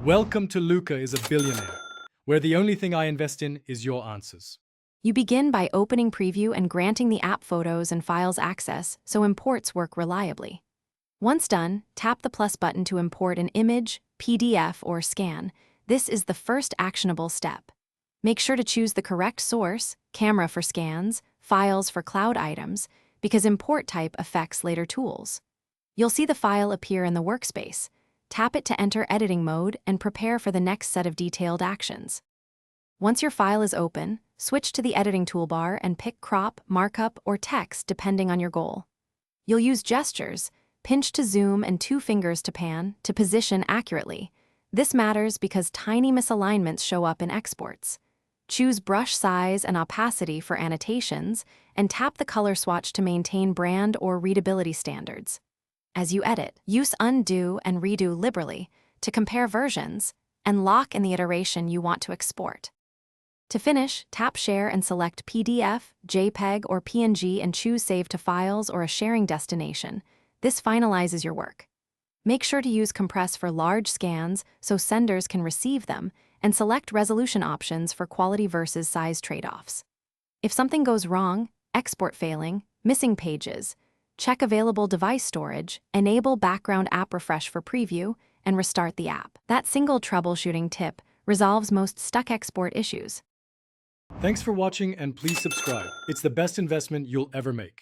Welcome to Luca is a Billionaire, where the only thing I invest in is your answers. You begin by opening Preview and granting the app photos and files access so imports work reliably. Once done, tap the plus button to import an image, PDF, or scan. This is the first actionable step. Make sure to choose the correct source, camera for scans, files for cloud items, because import type affects later tools. You'll see the file appear in the workspace. Tap it to enter editing mode and prepare for the next set of detailed actions. Once your file is open, switch to the editing toolbar and pick crop, markup, or text depending on your goal. You'll use gestures, pinch to zoom and 2 fingers to pan, to position accurately. This matters because tiny misalignments show up in exports. Choose brush size and opacity for annotations, and tap the color swatch to maintain brand or readability standards. As you edit, use undo and redo liberally to compare versions and lock in the iteration you want to export. To finish, tap Share and select PDF, JPEG, or PNG and choose Save to Files or a sharing destination. This finalizes your work. Make sure to use Compress for large scans so senders can receive them, and select resolution options for quality versus size trade-offs. If something goes wrong, export failing, missing pages, check available device storage, enable background app refresh for preview, and restart the app. That single troubleshooting tip resolves most stuck export issues. Thanks for watching and please subscribe. It's the best investment you'll ever make.